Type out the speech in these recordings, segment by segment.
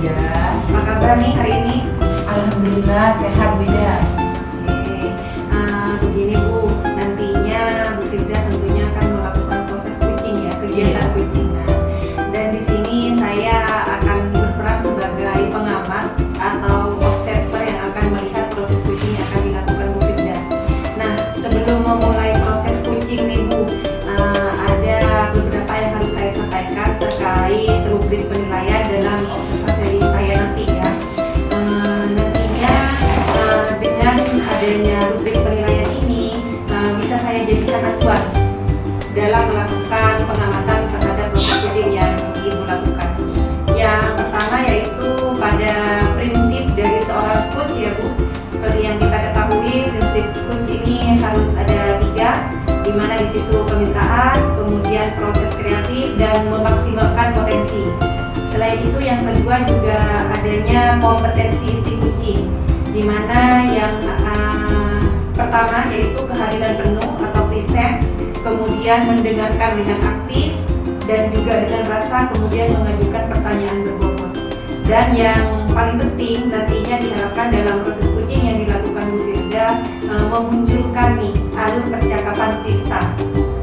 Wida. Apa kabar nih hari ini? Alhamdulillah sehat Wida. Oke, begini Bu, nantinya Bu Firda tentunya akan melakukan proses coaching ya, kegiatan coaching. Dan di sini saya akan berperan sebagai pengamat atau observer yang akan melihat proses coaching yang akan dilakukan Bu Firda. Nah, sebelum memulai proses coaching nih Bu, ada beberapa yang harus saya sampaikan terkait rubrik penilaian dalam observasi saya nanti ya. Nantinya dengan adanya rubrik penilaian ini bisa saya jadikan acuan dalam melakukan pengamatan terhadap proses coaching yang Ibu lakukan. Yang pertama yaitu pada prinsip dari seorang coach ya Bu. Seperti yang kita ketahui, prinsip coach ini harus ada 3, di mana di situ permintaan, kemudian proses kreatif dan memaksimalkan potensi. Selain itu yang kedua juga adanya kompetensi inti coaching, di mana yang pertama yaitu kehadiran penuh atau present, kemudian mendengarkan dengan aktif dan juga dengan rasa, kemudian mengajukan pertanyaan berbobot. Dan yang paling penting nantinya diharapkan dalam proses coaching yang dilakukan Bu Firda memunculkan nih alur percakapan kita.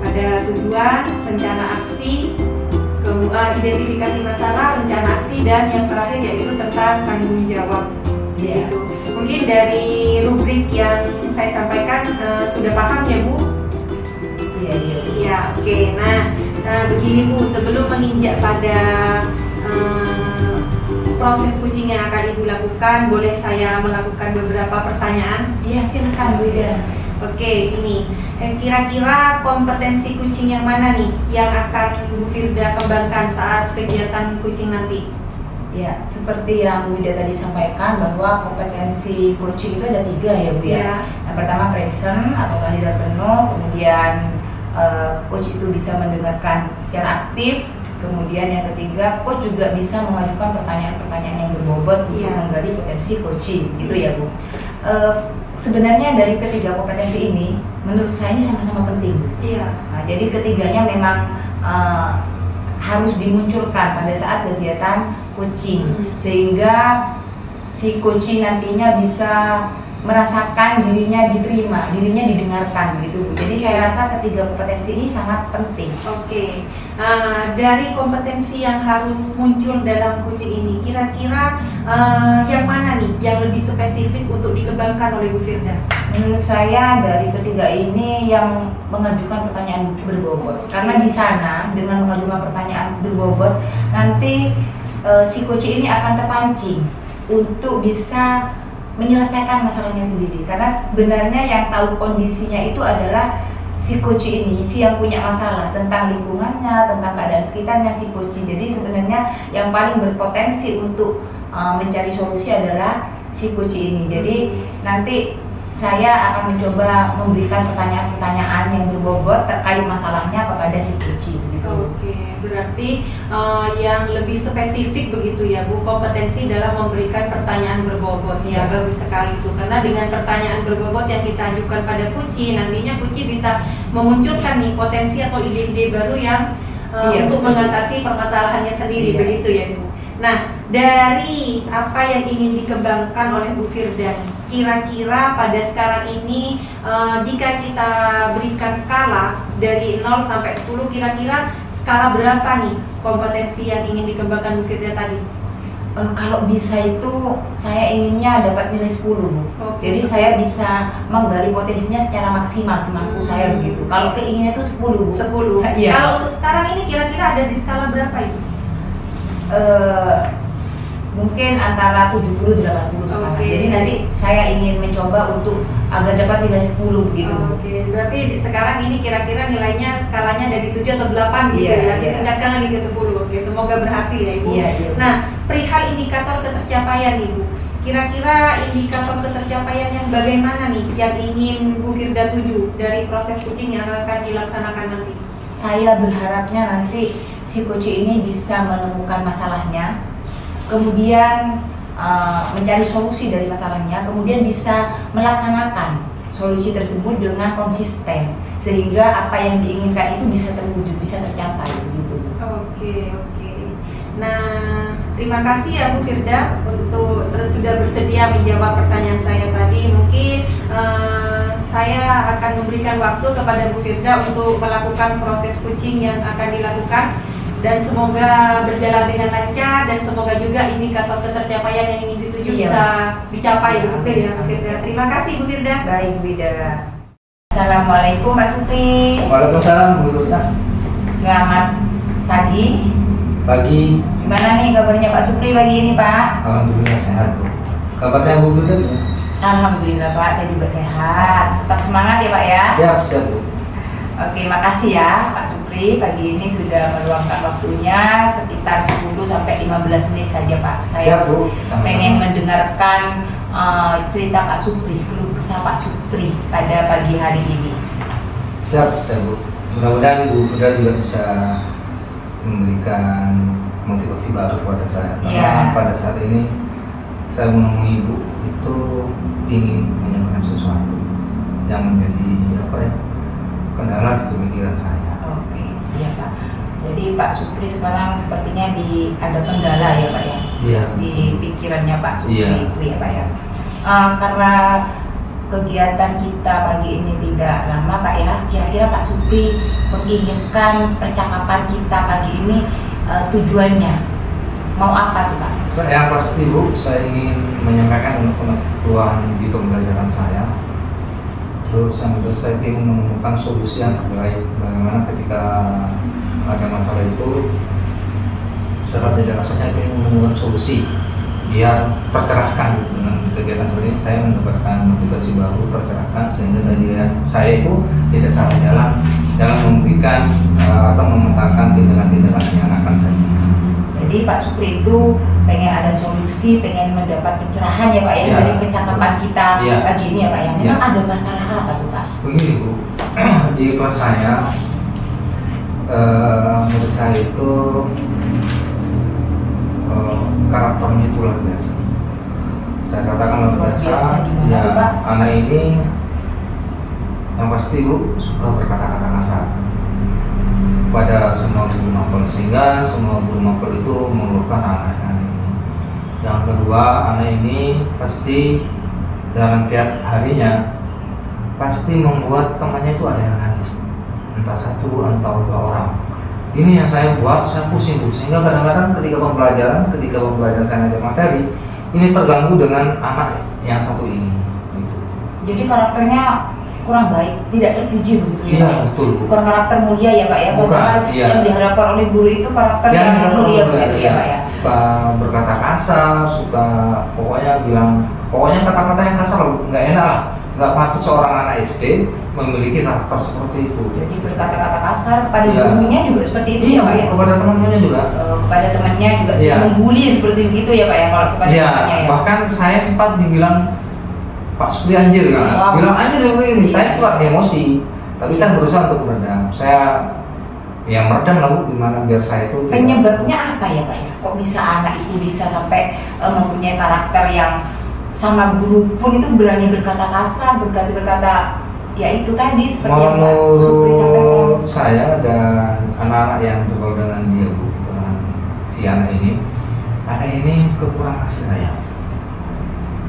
Ada tujuan, rencana aksi, identifikasi masalah, rencana aksi, dan yang terakhir yaitu tentang tanggung jawab. Iya. Gitu. Mungkin dari rubrik yang saya sampaikan sudah paham ya Bu? Iya. Iya, oke. Nah, begini Bu, sebelum menginjak pada proses coaching yang akan Ibu lakukan, boleh saya melakukan beberapa pertanyaan? Iya, silakan Wida. Oke, ini kira-kira kompetensi coaching yang mana nih yang akan Bu Firda kembangkan saat kegiatan coaching nanti? Ya, seperti yang Wida tadi sampaikan bahwa kompetensi coaching itu ada 3 ya Bu ya. Ya. Yang pertama present atau kehadiran penuh, kemudian coach itu bisa mendengarkan secara aktif, kemudian yang ketiga coach juga bisa mengajukan pertanyaan-pertanyaan yang berbobot untuk menggali potensi coaching, gitu ya Bu. Sebenarnya dari ketiga kompetensi ini menurut saya ini sama-sama penting. Iya. Nah, jadi ketiganya memang harus dimunculkan pada saat kegiatan coaching, sehingga si coaching nantinya bisa merasakan dirinya diterima, dirinya didengarkan gitu. Jadi saya rasa ketiga kompetensi ini sangat penting. Oke, dari kompetensi yang harus muncul dalam coaching ini, kira-kira yang mana nih yang lebih spesifik untuk dikembangkan oleh Bu Firda? Menurut saya dari ketiga ini yang mengajukan pertanyaan berbobot, karena di sana dengan mengajukan pertanyaan berbobot nanti si coach ini akan terpancing untuk bisa menyelesaikan masalahnya sendiri, karena sebenarnya yang tahu kondisinya itu adalah si coach ini, si yang punya masalah tentang lingkungannya, tentang keadaan sekitarnya si coach. Jadi sebenarnya yang paling berpotensi untuk mencari solusi adalah si coach ini. Jadi nanti saya akan mencoba memberikan pertanyaan-pertanyaan yang berbobot terkait masalahnya kepada si coach gitu. Oke, berarti yang lebih spesifik begitu ya Bu, kompetensi dalam memberikan pertanyaan berbobot. Ya, bagus sekali itu, karena dengan pertanyaan berbobot yang kita ajukan pada Kuci, nantinya Kuci bisa memunculkan nih potensi atau ide-ide baru yang untuk mengatasi permasalahannya sendiri, begitu ya Bu. Nah, dari apa yang ingin dikembangkan oleh Bu Firda, kira-kira pada sekarang ini jika kita berikan skala dari 0 sampai 10, kira-kira skala berapa nih kompetensi yang ingin dikembangkan Bu Firda tadi? Kalau bisa itu saya inginnya dapat nilai 10 Bu. Jadi saya bisa menggali potensinya secara maksimal semampu saya begitu. Kalau keinginannya itu 10 Bu. 10. Iya. Kalau untuk sekarang ini kira-kira ada di skala berapa itu? Mungkin antara 70-80 sekarang. Jadi nanti saya ingin mencoba untuk agar dapat nilai 10 begitu. Oke, berarti sekarang ini kira-kira nilainya skalanya dari 7 atau 8 gitu ya. Ditingkatkan lagi ke 10. Oke, semoga berhasil ya Ibu. Nah, perihal indikator ketercapaian Ibu, kira-kira indikator ketercapaian yang bagaimana nih yang ingin Bu Firda tuju dari proses coaching yang akan dilaksanakan nanti? Saya berharapnya nanti si coach ini bisa menemukan masalahnya, kemudian mencari solusi dari masalahnya, kemudian bisa melaksanakan solusi tersebut dengan konsisten, sehingga apa yang diinginkan itu bisa terwujud, bisa tercapai gitu. Oke. Nah, terima kasih ya Bu Firda untuk sudah bersedia menjawab pertanyaan saya tadi. Mungkin saya akan memberikan waktu kepada Bu Firda untuk melakukan proses coaching yang akan dilakukan, dan semoga berjalan dengan lancar, dan semoga juga indikator ketercapaian yang ingin dituju bisa dicapai Bu Firda. Terima kasih Bu Firda. Baik Bu Ida. Assalamualaikum Pak Supri. Waalaikumsalam Bu Firda. Selamat pagi. Pagi. Gimana nih kabarnya Pak Supri pagi ini Pak? Alhamdulillah sehat Bu. Kabarnya Bu Firda? Alhamdulillah Pak, saya juga sehat. Tetap semangat ya Pak ya. Siap Bu. Oke, makasih ya Pak Supri. Pagi ini sudah meluangkan waktunya sekitar 10 sampai 15 menit saja Pak. Saya Siap Bu. pengen mendengarkan cerita Pak Supri, keluh kesah Pak Supri pada pagi hari ini. Siap Bu. Mudah-mudahan Bu Firda juga bisa memberikan motivasi baru kepada saya. Karena pada saat ini saya menemui Ibu itu ingin menyampaikan sesuatu yang menjadi kendala di pemikiran saya. Oke, iya Pak. Jadi Pak Supri sekarang sepertinya ada kendala ya Pak ya? Iya. Di pikirannya Pak Supri itu ya Pak ya. Karena kegiatan kita pagi ini tidak lama Pak ya, kira-kira Pak Supri menginginkan percakapan kita pagi ini tujuannya mau apa tuh Pak? Yang pasti Bu, saya ingin menyampaikan keluhan di pembelajaran saya. Terus yang kedua saya ingin menemukan solusi yang terbaik. Bagaimana ketika ada masalah itu, saya tidak rasanya ingin menemukan solusi biar tercerahkan dengan kegiatan ini. Saya mendapatkan motivasi baru, tercerahkan, sehingga saya itu tidak salah jalan dalam memberikan atau memetakan tindakan-tindakan yang akan saya. Jadi Pak Supri itu pengen ada solusi, pengen mendapat pencerahan ya Pak ya, dari percakapan kita pagi ini ya Pak ya. Memang ada masalah apa tuh Pak? Begini Bu, di kelas saya, menurut saya itu karakternya itu luar biasa. Saya katakan luar biasa. Ya, anak ini yang pasti Bu suka berkata-kata kasar pada semua guru mapel, sehingga semua guru mapel itu mengeluhkan anak ini. Yang kedua, anak ini pasti dalam tiap harinya pasti membuat temannya itu ada yang nangis, entah satu atau dua orang. Ini yang saya buat, saya pusing Bu, sehingga kadang-kadang ketika pembelajaran saya ngajar materi, ini terganggu dengan anak yang satu ini. Gitu. Jadi karakternya kurang baik, tidak terpuji begitu ya? Iya betul. Bukan karakter mulia ya Pak ya? Bukan. Yang diharapkan oleh guru itu karakter yang mulia begitu ya Pak ya? Suka berkata kasar, suka pokoknya kata-kata yang kasar nggak enak lah. Nggak patut seorang anak SD memiliki karakter seperti itu. Jadi berkata-kata kasar kepada gurunya juga seperti itu ya Pak ya? Kepada teman-temannya juga. Kepada temannya juga membuli seperti begitu ya Pak ya? Kalau kepada temannya ya? Bahkan saya sempat dibilang Pak Supri anjir kan? Wow. Bilang anjir seperti ini. Saya sempat emosi, tapi saya berusaha untuk meredam. Saya meredam lah Bu, gimana biar saya itu. Penyebabnya apa ya Pak ya? Kok bisa anak itu bisa sampai mempunyai karakter yang sama guru pun itu berani berkata kasar, berkata ya itu tadi seperti yang Pak Supri sampaikan. Saya dan anak-anak yang bergaul dengan dia Bu, dengan si anak ini kekurangan kasih sayang.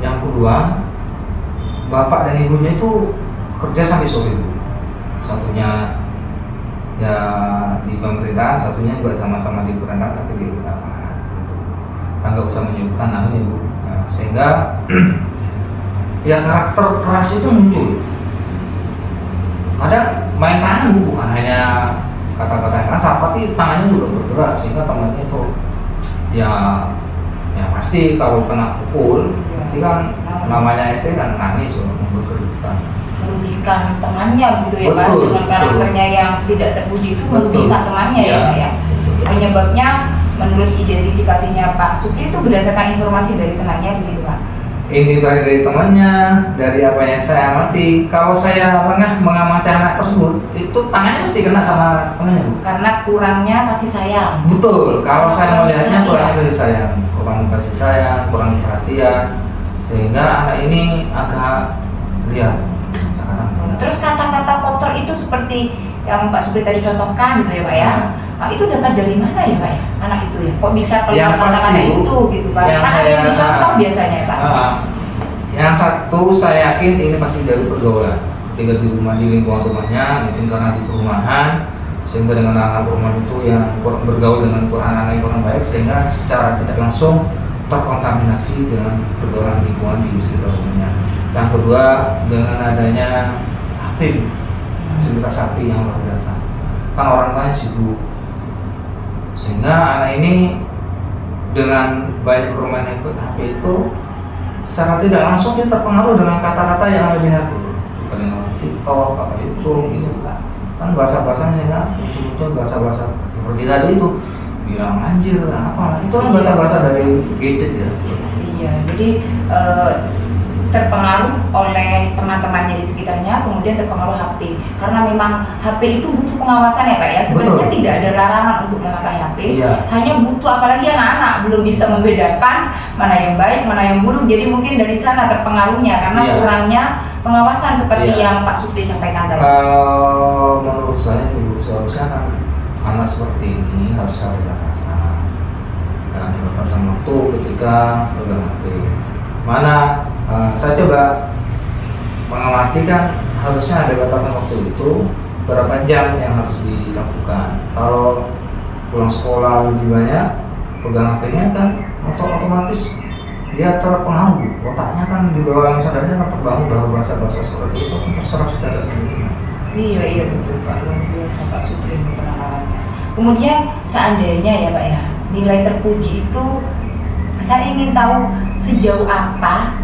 Yang kedua, bapak dan ibunya itu kerja sampai sore Bu. Satunya ya di pemerintahan, satunya juga sama-sama di pemerintahan tapi di utama. Saya nggak usah menyebutkan namanya Bu. Sehingga ya karakter keras itu muncul. Ada main tangan Bu, bukan hanya kata-kata yang kasar, tapi tangannya juga bergerak, sehingga temannya itu ya pasti kalau kena pukul, pasti kan namanya SD kan nangis, membuat keributan. Merugikan temannya gitu ya Pak, dengan karakternya yang tidak terpuji itu merugikan temannya ya Pak ya. Penyebabnya menurut identifikasinya Pak Supri itu berdasarkan informasi dari temannya begitu Pak? Ini dari temannya, dari apa yang saya amati. Kalau saya lengah mengamati anak tersebut, itu tangannya pasti kena sama temannya Bu. Karena kurangnya kasih sayang. Betul, kalau saya melihatnya kurang kasih sayang, kurang perhatian, sehingga anak ini agak liar. Terus kata-kata kotor itu seperti yang Pak Supri tadi contohkan gitu ya Pak ya? Nah, itu dapat dari mana ya Pak ya, anak itu ya? Kok bisa Yang keluar kata-kata pasti, itu gitu Pak? yang Karena saya- yang dicontoh biasanya Pak. Yang satu saya yakin ini pasti dari pergaulan. Ketika di rumah, di lingkungan rumahnya, mungkin karena di perumahan, sehingga dengan anak perumahan itu yang bergaul dengan anak-anak yang kurang baik, sehingga secara tidak langsung terkontaminasi dengan pergaulan lingkungan di sekitar rumahnya. Yang kedua, dengan adanya HP, fasilitas HP yang luar biasa, kan orang tuanya sibuk, sehingga anak ini dengan banyak permainan HP itu secara tidak langsung dia terpengaruh dengan kata-kata yang ada di HP, dengan TikTok, apa itu gitu kan bahasa-bahasanya ya, itu bahasa-bahasa seperti tadi itu bilang anjir apa, itu kan bahasa-bahasa dari gadget ya. Iya, jadi terpengaruh oleh teman-temannya di sekitarnya, kemudian terpengaruh HP. Karena memang HP itu butuh pengawasan ya Pak ya. Sebenarnya Betul. tidak ada larangan untuk memakai HP. Iya. Hanya butuh, apalagi anak-anak belum bisa membedakan mana yang baik, mana yang buruk. Jadi mungkin dari sana terpengaruhnya karena Iya. kurangnya pengawasan seperti Iya. yang Pak Supri sampaikan tadi. Kalau menurut saya sih seharusnya kan anak seperti ini harus ada batasan. Ada batasan waktu ketika pegang HP. Mana saya coba mengamati kan harusnya ada batasan waktu itu berapa jam yang harus dilakukan. Kalau pulang sekolah lebih banyak pegang HP-nya kan otomatis dia terpengaruh, otaknya kan di bawah yang sadarnya kan terbangun bahwa bahasa-bahasa seperti itu kan terserap secara sendiri. Iya betul Pak, luar biasa Pak Supri penanganannya. Kemudian seandainya ya Pak ya, nilai terpuji itu saya ingin tahu sejauh apa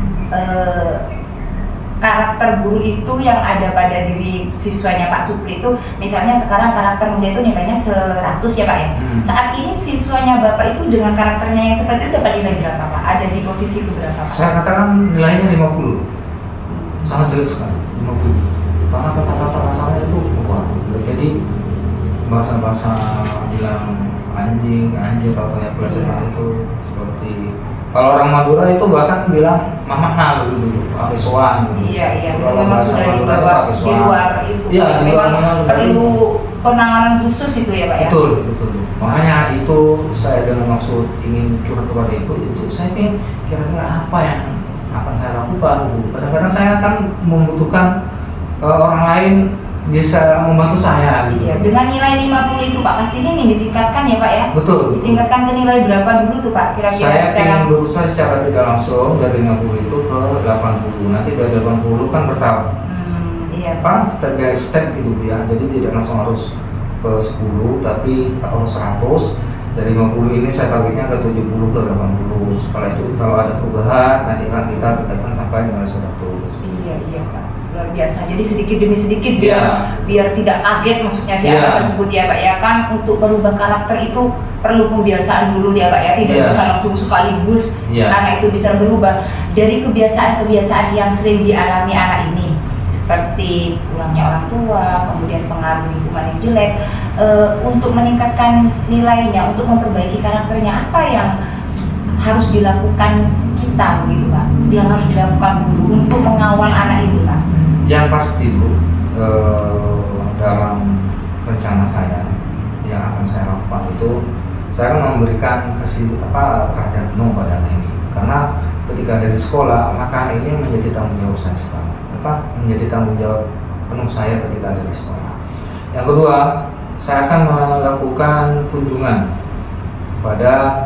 karakter guru itu yang ada pada diri siswanya Pak Supri itu. Misalnya sekarang karakter muda itu nilainya 100 ya Pak ya. Saat ini siswanya Bapak itu dengan karakternya yang seperti itu dapat nilai berapa Pak? Ada di posisi berapa Pak? Saya katakan nilainya 50, sangat jelek sekali 50. Karena kata-kata kasarnya itu wah, jadi bahasa-bahasa bilang anjing, anjir atau yang pelajaran itu seperti kalau orang Madura itu bahkan bilang mamana gitu, apesoan gitu. Iya, Kalau memang bahasa sudah Madura dibawa itu di luar itu. Iya, di luar memang memang perlu penanganan khusus itu ya Pak ya. Betul. Makanya itu saya dengan maksud ingin curhat kepada ibu itu saya ingin kira-kira apa yang akan saya lakukan. Kadang-kadang saya akan membutuhkan orang lain bisa membantu saya gitu. Iya, dengan nilai 50 itu Pak pastinya ingin ditingkatkan ya Pak ya. Betul. Ditingkatkan ke nilai berapa dulu tuh Pak? Kira-kira Saya secara ingin berusaha secara tidak langsung dari 50 itu ke 80. Nanti dari 80 kan bertahap. Iya Step by step gitu ya. Jadi tidak langsung harus ke 10 tapi atau 100. Dari 50 ini saya targetnya ke 70 ke 80. Setelah itu kalau ada perubahan nanti akan kita tingkatkan sampai nilai 100. Iya Pak, luar biasa. Jadi sedikit demi sedikit biar tidak kaget maksudnya si anak tersebut ya Pak ya. Kan untuk merubah karakter itu perlu pembiasaan dulu ya Pak ya. Tidak bisa langsung sekaligus anak itu bisa berubah dari kebiasaan-kebiasaan yang sering dialami anak ini, seperti pulangnya orang tua, kemudian pengaruh lingkungan yang jelek. Untuk meningkatkan nilainya, untuk memperbaiki karakternya, apa yang harus dilakukan kita begitu Pak? Yang harus dilakukan guru untuk mengawal anak ini Pak? Yang pasti Bu, dalam rencana saya yang akan saya lakukan itu saya akan memberikan perhatian penuh pada anak ini. Karena ketika ada di sekolah maka anak ini menjadi tanggung jawab saya sekarang. Menjadi tanggung jawab penuh saya ketika ada di sekolah. Yang kedua, saya akan melakukan kunjungan pada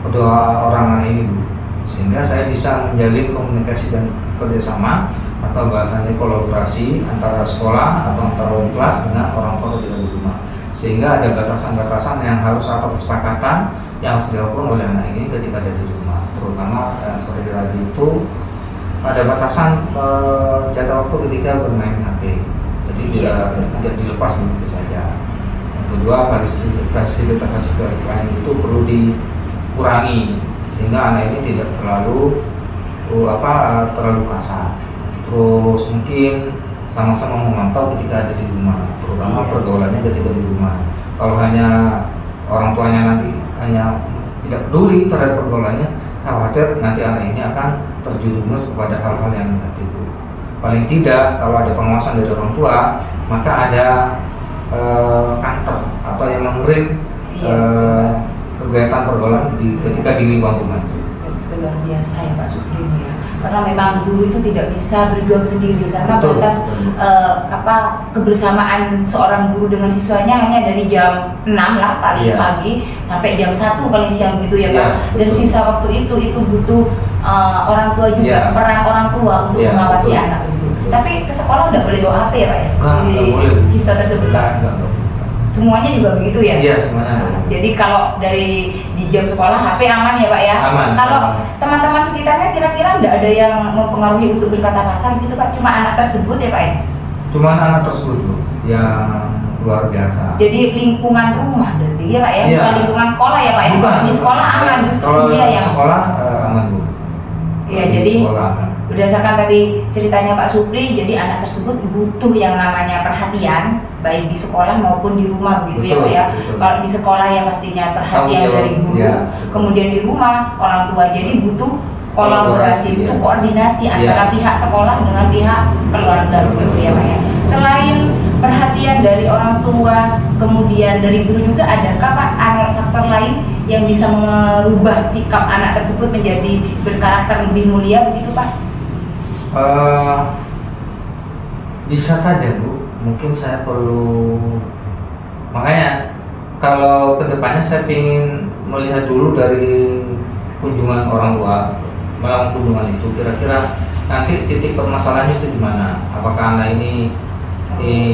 kedua orang anak ini dulu, sehingga saya bisa menjalin komunikasi dan kerjasama atau bahasanya kolaborasi antara sekolah atau antara wali kelas dengan orang tua ketika di rumah, sehingga ada batasan-batasan yang harus atau kesepakatan yang harus dilakukan oleh anak ini ketika ada di rumah, terutama seperti tadi itu ada batasan jatah waktu ketika bermain HP, jadi tidak dilepas begitu saja. Yang kedua, fasilitas lain itu perlu dikurangi sehingga anak ini tidak terlalu terlalu kasar. Terus mungkin sama-sama memantau ketika ada di rumah, terutama pergaulannya ketika di rumah. Kalau hanya orang tuanya nanti hanya tidak peduli terhadap pergaulannya, saya khawatir nanti anak ini akan terjerumus kepada hal-hal yang negatif. Paling tidak kalau ada pengawasan dari orang tua, maka ada kantor atau yang mengerim kegiatan pergaulan ketika di lingkungan rumah. Luar biasa ya Pak Supri ya, karena memang guru itu tidak bisa berjuang sendiri karena batas kebersamaan seorang guru dengan siswanya hanya dari jam 6 lah paling pagi sampai jam 1 paling siang gitu ya Pak. Dan sisa waktu itu butuh orang tua juga, peran orang tua untuk mengawasi anak gitu. Tapi ke sekolah udah boleh bawa HP ya Pak ya? Nggak boleh. Siswa tersebut Pak? Semuanya juga begitu ya? Iya, semuanya. Jadi kalau di jam sekolah HP aman ya Pak ya? Aman. Kalau teman-teman sekitarnya kira-kira nggak ada yang mempengaruhi untuk berkata kasar gitu Pak? Cuma anak tersebut ya Pak ya? Cuma anak tersebut tuh yang luar biasa. Jadi lingkungan rumah berarti ya Pak ya? Bukan lingkungan sekolah ya Pak ya? Bukan. Di sekolah aman justru dia yang sekolah aman Bu. Iya, jadi berdasarkan tadi ceritanya Pak Supri, jadi anak tersebut butuh yang namanya perhatian baik di sekolah maupun di rumah begitu ya Pak ya. Kalau di sekolah yang pastinya perhatian dari guru, kemudian di rumah orang tua, jadi butuh kolaborasi, butuh koordinasi antara pihak sekolah dengan pihak keluarga begitu ya Pak ya. Selain perhatian dari orang tua, kemudian dari guru juga, adakah Pak faktor lain yang bisa merubah sikap anak tersebut menjadi berkarakter lebih mulia begitu Pak? Bisa saja Bu, mungkin saya perlu, makanya kalau kedepannya saya ingin melihat dulu dari kunjungan orang tua, melakukan kunjungan itu kira-kira nanti titik permasalahannya itu di mana? Apakah anak ini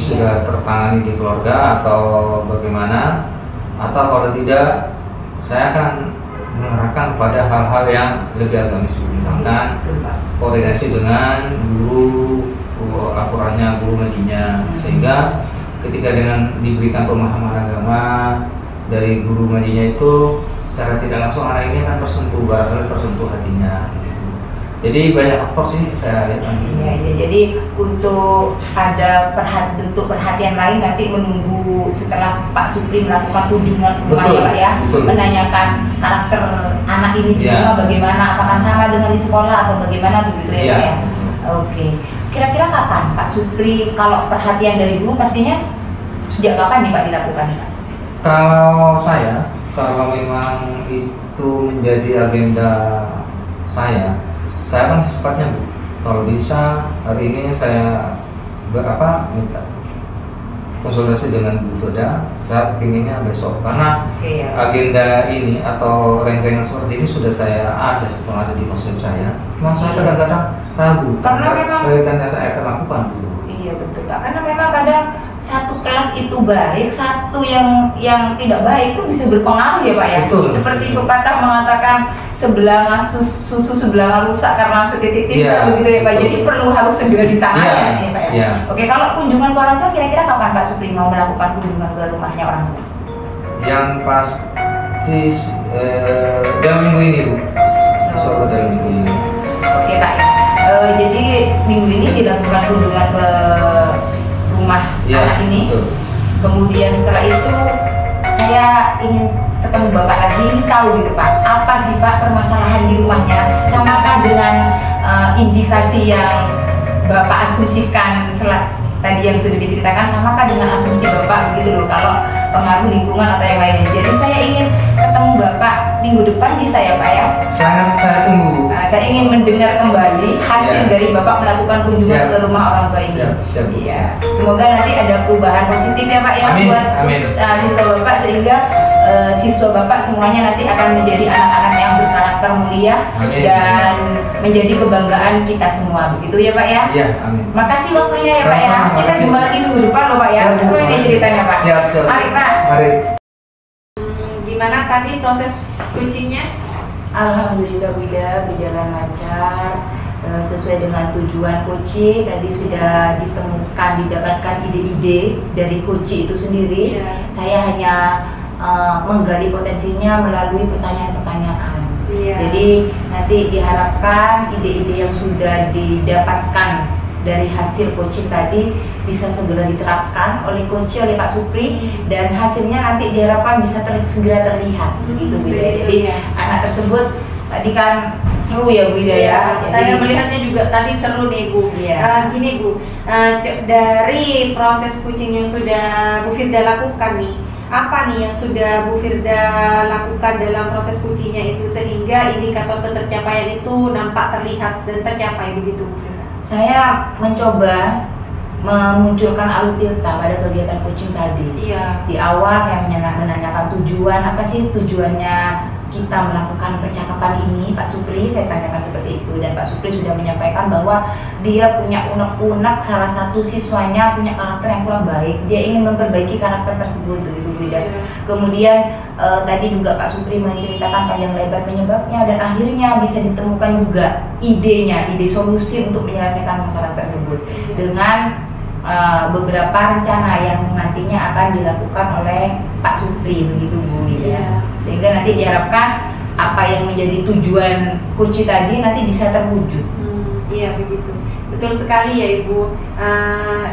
sudah tertangani di keluarga atau bagaimana? Atau kalau tidak, saya akan mengarahkan kepada hal-hal yang lebih agamis, misalkan koordinasi dengan guru, aturannya, guru ngajinya, sehingga ketika dengan diberikan pemahaman agama dari guru ngajinya itu secara tidak langsung anak ini akan tersentuh, barangkali tersentuh hatinya. Jadi banyak faktor sih saya lihat. Iya, jadi untuk ada bentuk perhatian lain nanti menunggu setelah Pak Supri melakukan kunjungan ke rumah ya Pak ya, menanyakan karakter anak ini di rumah bagaimana, apakah sama dengan di sekolah atau bagaimana begitu ya Pak ya. Oke, kira-kira kapan Pak Supri kalau perhatian dari guru pastinya sejak kapan nih Pak dilakukan Pak? Kalau memang itu menjadi agenda saya kan secepatnya Bu. Kalau bisa hari ini saya minta konsultasi dengan Bu Firda, saya pinginnya besok karena agenda ini atau rangkaian seperti ini sudah saya ada di konsep saya. Cuma saya kadang-kadang ragu karena memang yang saya akan lakukan Bu. Iya betul Pak, karena memang kadang satu kelas itu baik, satu yang tidak baik itu bisa berpengaruh ya Pak ya. Betul. Seperti pepatah mengatakan susu sebelah rusak karena setitik tinta begitu ya Pak. Betul. Jadi perlu harus segera ditangani ya Pak ya. Oke, kalau kunjungan ke orang tua kira-kira kapan Pak Supri mau melakukan kunjungan ke rumahnya orang tua? Yang pasti dalam minggu ini Bu. Soal dalam minggu ini. Oke Pak ya. Jadi minggu ini dilakukan kunjungan ke rumah anak ini. Betul. Kemudian setelah itu saya ingin ketemu Bapak lagi, ini tahu gitu Pak, apa sih Pak permasalahan di rumahnya, samakah dengan indikasi yang Bapak asumsikan tadi yang sudah diceritakan, samakah dengan asumsi Bapak gitu loh, kalau pengaruh lingkungan atau yang lainnya. Jadi saya ingin ketemu Bapak minggu depan, bisa ya Pak ya? Sangat saya tunggu. Saya ingin mendengar kembali hasil dari Bapak melakukan kunjungan ke rumah orang tua ini. Iya. Semoga nanti ada perubahan positif ya Pak ya buat siswa Bapak, sehingga siswa Bapak semuanya nanti akan menjadi anak-anak yang berkarakter mulia dan menjadi kebanggaan kita semua, begitu ya Pak ya? Iya, amin. Makasih waktunya ya Pak ya. Kita jumpa lagi minggu depan loh Pak ya. Seru ini ceritanya Pak. Siap. Mari Pak. Mari. Gimana tadi proses coachingnya? Alhamdulillah Wida, berjalan lancar sesuai dengan tujuan coaching. Tadi sudah didapatkan ide-ide dari coaching itu sendiri. Saya hanya menggali potensinya melalui pertanyaan-pertanyaan. Jadi nanti diharapkan ide-ide yang sudah didapatkan dari hasil coaching tadi bisa segera diterapkan oleh coaching, oleh Pak Supri, dan hasilnya nanti diharapkan bisa segera terlihat begitu. Jadi anak tersebut tadi kan seru ya Bu Ida ya. Saya melihatnya juga tadi seru nih Bu. Gini Bu, dari proses kucing yang sudah Bu Firda lakukan nih, apa nih yang sudah Bu Firda lakukan dalam proses kucingnya itu sehingga indikator ketercapaian itu nampak terlihat dan tercapai begitu Bu Firda? Saya mencoba memunculkan alutilta pada kegiatan kucing tadi. Di awal saya menanyakan tujuan, apa sih tujuannya kita melakukan percakapan ini, Pak Supri. Saya tanyakan seperti itu, dan Pak Supri sudah menyampaikan bahwa dia punya unek-unek salah satu siswanya punya karakter yang kurang baik, dia ingin memperbaiki karakter tersebut begitu Bu Ida. Kemudian tadi juga Pak Supri menceritakan panjang lebar penyebabnya, dan akhirnya bisa ditemukan juga idenya, ide solusi untuk menyelesaikan masalah tersebut dengan beberapa rencana yang nantinya akan dilakukan oleh Pak Supri begitu Bu Ida. Sehingga nanti diharapkan apa yang menjadi tujuan Kuci tadi nanti bisa terwujud. Iya begitu, betul sekali ya Ibu.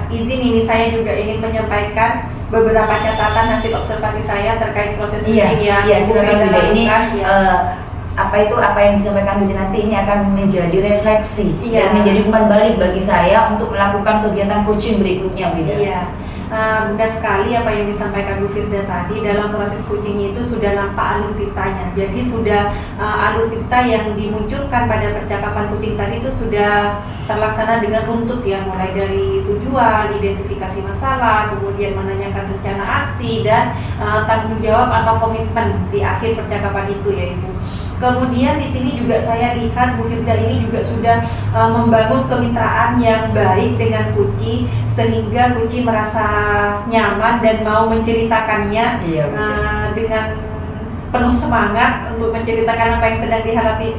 Izin ini saya juga ingin menyampaikan beberapa catatan hasil observasi saya terkait proses kucing yang silakan Bu Ida. Ini apa yang disampaikan Bu Ida nanti ini akan menjadi refleksi dan menjadi umpan balik bagi saya untuk melakukan kegiatan coaching berikutnya Bu Ida. Benar sekali apa yang disampaikan Bu Firda tadi. Dalam proses coaching itu sudah nampak alur tiktanya. Jadi sudah alur tikta yang dimunculkan pada percakapan coaching tadi itu sudah terlaksana dengan runtut ya, mulai dari tujuan, identifikasi masalah, kemudian menanyakan rencana aksi dan tanggung jawab atau komitmen di akhir percakapan itu ya Ibu. Kemudian di sini juga saya lihat Bu Firda ini juga sudah membangun kemitraan yang baik dengan Kuci, sehingga Kuci merasa nyaman dan mau menceritakannya dengan penuh semangat untuk menceritakan apa yang sedang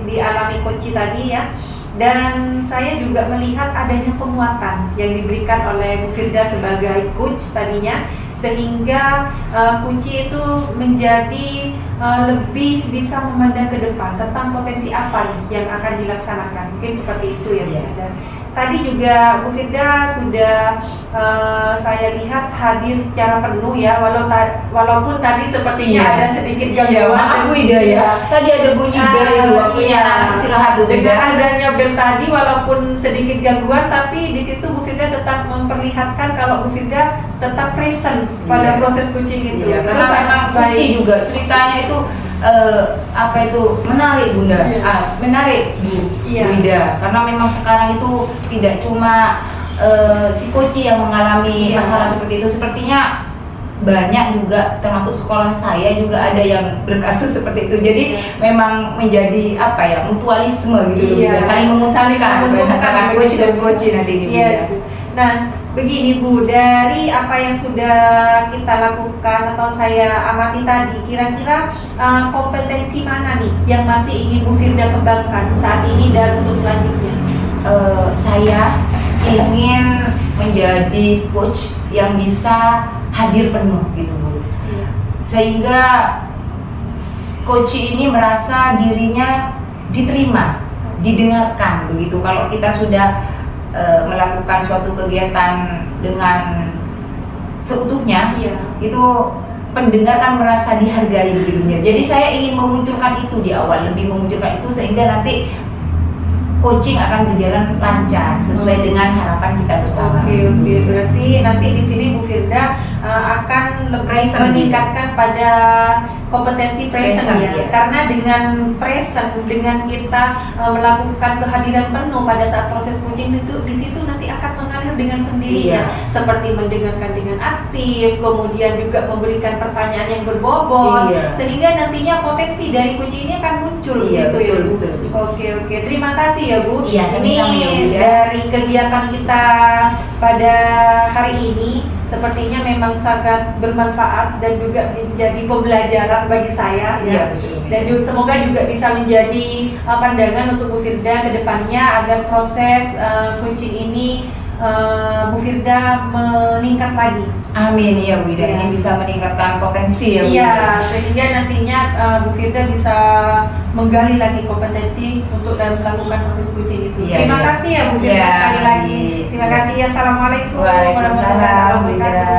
dialami Kuci tadi ya. Dan saya juga melihat adanya penguatan yang diberikan oleh Bu Firda sebagai coach tadinya, sehingga Kuci itu menjadi lebih bisa memandang ke depan tentang potensi apa yang akan dilaksanakan. Mungkin seperti itu ya Bu Firda. Tadi juga Bu Firda sudah saya lihat hadir secara penuh ya, walaupun tadi sepertinya ada sedikit gangguan. Maaf Bu Ida ya. Tadi ada bunyi bel itu waktunya istirahat Bu Ida. Dengan adanya bel tadi walaupun sedikit gangguan, tapi di situ Bu Firda tetap memperlihatkan kalau Bu Firda tetap present pada proses coaching itu. Karena memang Kuci juga ceritanya itu menarik Bunda, menarik Bu Ida, karena memang sekarang itu tidak cuma si Kuci yang mengalami masalah seperti itu, sepertinya banyak juga, termasuk sekolah saya juga ada yang berkasus seperti itu. Jadi memang menjadi mutualisme gitu, saling mengusahakan antara Kuci dan Kuci nanti ini. Nah, begini Bu, dari apa yang sudah kita lakukan atau saya amati tadi, kira-kira kompetensi mana nih yang masih ingin Bu Firda kembangkan saat ini dan untuk selanjutnya? Saya ingin menjadi coach yang bisa hadir penuh gitu Bu, sehingga coach ini merasa dirinya diterima, didengarkan begitu. Kalau kita sudah melakukan suatu kegiatan dengan seutuhnya, itu pendengar kan merasa dihargai begitu. Jadi saya ingin memunculkan itu di awal, lebih memunculkan itu sehingga nanti coaching akan berjalan lancar sesuai dengan harapan kita bersama. Oke. Berarti nanti di sini Bu Firda akan lebih meningkatkan pada kompetensi present ya. Karena dengan present, dengan kita melakukan kehadiran penuh pada saat proses coaching itu, di situ nanti akan mengalir dengan sendirinya. Seperti mendengarkan dengan aktif, kemudian juga memberikan pertanyaan yang berbobot, sehingga nantinya potensi dari coaching ini akan muncul gitu ya Bu. Oke. Terima kasih ya Bu. Ini dari kegiatan kita pada hari ini sepertinya memang sangat bermanfaat dan juga menjadi pembelajaran bagi saya ya. Dan juga, semoga juga bisa menjadi pandangan untuk Bu Firda ke depannya agar proses coaching ini Bu Firda meningkat lagi. Amin ya Bu Ida, ini bisa meningkatkan potensi ya Bu. Sehingga nantinya Bu Firda bisa menggali lagi kompetensi untuk dalam melakukan proses coaching itu. Terima kasih ya Bu Firda sekali lagi. Terima kasih. Assalamualaikum warahmatullahi wabarakatuh.